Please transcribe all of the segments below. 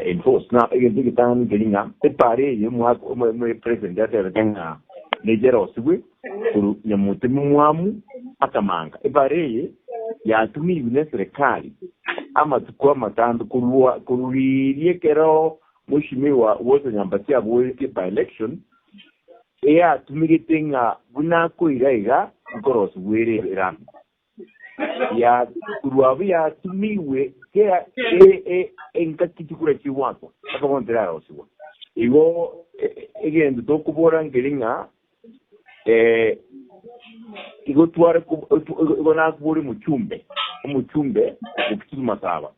enforced. Now, again, the time getting up, the party, you know, president, that everything, Nigeria was with, Yamuamu, Atamanga. A party, ya to me, necessary. Ama tukua matando kururi kero mushimiwa wote nyambatia bweke by election ea tumigetenga buna kuiraiga koros were ram ya kuruavi ya tumiwe ke enkakitukura chiwato akamontera osiwa igo again the kubora ngelinga igo tware igo na kubori muchumbe ukitu masaba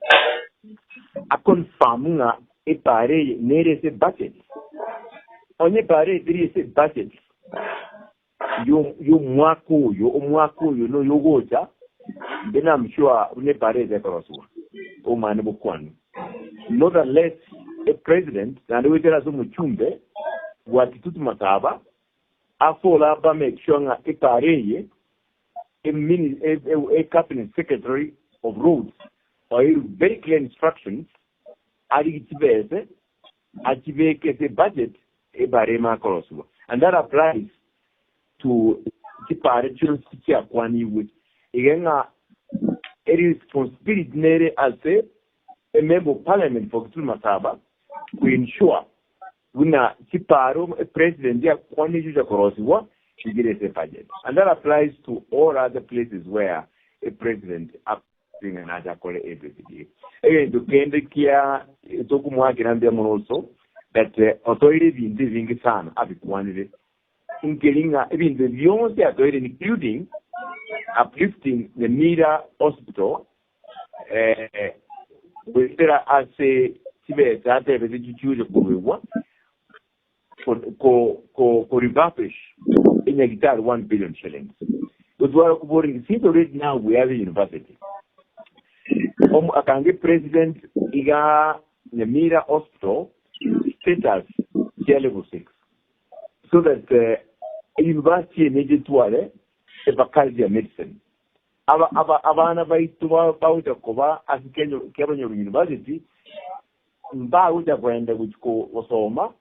a confirming e pare nere se budget onye pare diri se budget yo mwako yo no yogocha then I'm sure une pare de koroswa o mane bokwani not unless a president and we tell us muchumbe watitutu masaba afola ba make sure nga e pare a cabinet secretary of roads or very clear instructions achieve the budget and that applies to the parents with a responsibility as a member of parliament for Masaba to ensure when a president to get a budget. And that applies to all other places where a president doing another call every day. Again, to Kendekia, Tokumwa also that authority in living son of quantity. In getting even the beyond the authority, including uplifting the Mira Hospital, with there as a Tibet that the choose of for refurbish in a guitar 1 billion shillings. But since already now we have a university. I can get president Iga Nemira Hospital status tier level 6. So that university needed to a faculty of medicine. Abana by Tuva Pauta Kova as Kevin University, Bauta Brenda which go Osoma,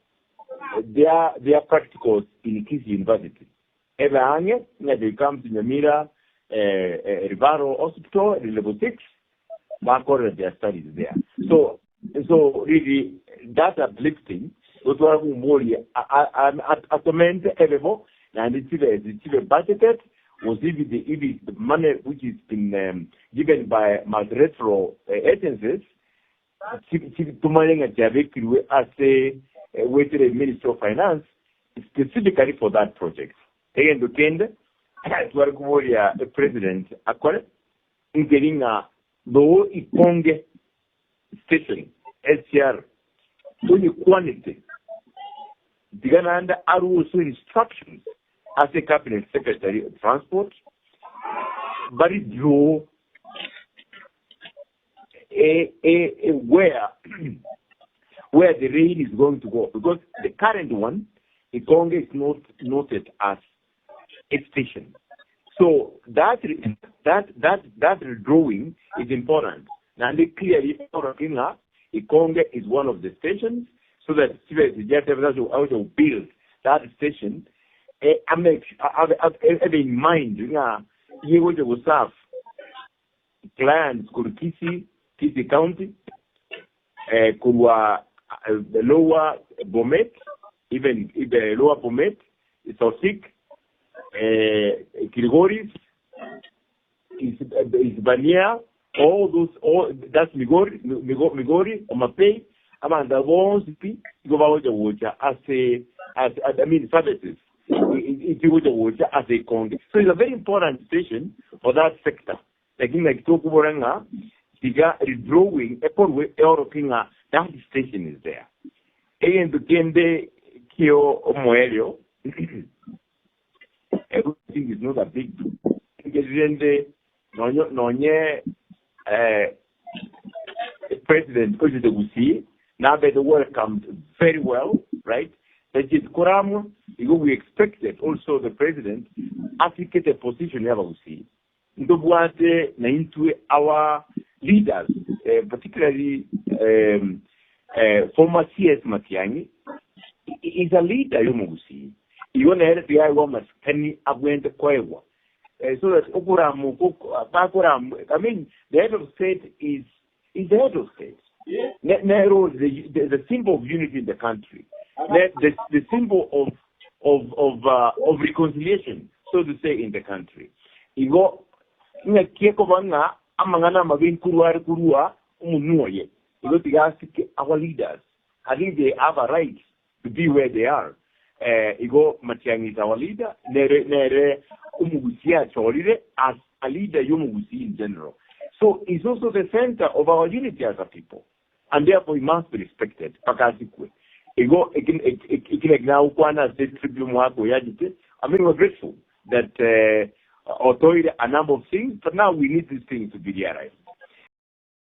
their practicals in Kis University. Every annual, they come to Nemira Rivaro Hospital, level 6. Their studies there. So really, that uplifting, what we are more at the moment, and it's budgeted was even the money which has been given by multilateral agencies to manage as a Minister of Finance specifically for that project. Again, the president, in getting a though Ikonge station, SCR, only quantity. Digananda are also instructions as a cabinet secretary of transport, but it drew where the rain is going to go, because the current one, Ikonge is not noted as a station. So that drawing is important. Now, clearly, Ikonge is one of the stations, so that how to build that station. Have in mind, you will have clients could Kisi County, Kurwa lower Bomet, even lower Bomet, Sosik, Kilgoris, Isbania, all that's Migori, Omapay, Amanda Wons, go the water as services. It's the water as a Congress. So it's a very important station for that sector. Like Tokuboranga, Tiga is drawing a poor way that station is there. And the Kende Kyo Omoelio. Everything is not a big President Ojudegusi, now that the welcomed very well, right? That is Koram, we expected also the president advocate a position Yavagusi. Into our leaders, particularly former CS Matiangi, is a leader, Yomugusi. You want to help the Iwamas, Penny Abwent Koewa. So that Okuramu, I mean, the head of state is the head of state. Nehru, the symbol of unity in the country, the symbol of reconciliation, so to say, in the country. Igo, inga kiekovanga amangana mabin kurua umunuoye. Igo tigasiki our leaders. I think they have a right to be where they are. Igo Matiangi is our leader. Nere umugusia cholire as a leader yomugusi in general. So it's also the center of our unity as a people. And therefore, it must be respected. Pakasikwe. Ego, now, I mean, we're grateful that authority a number of things, but now we need these things to be realized.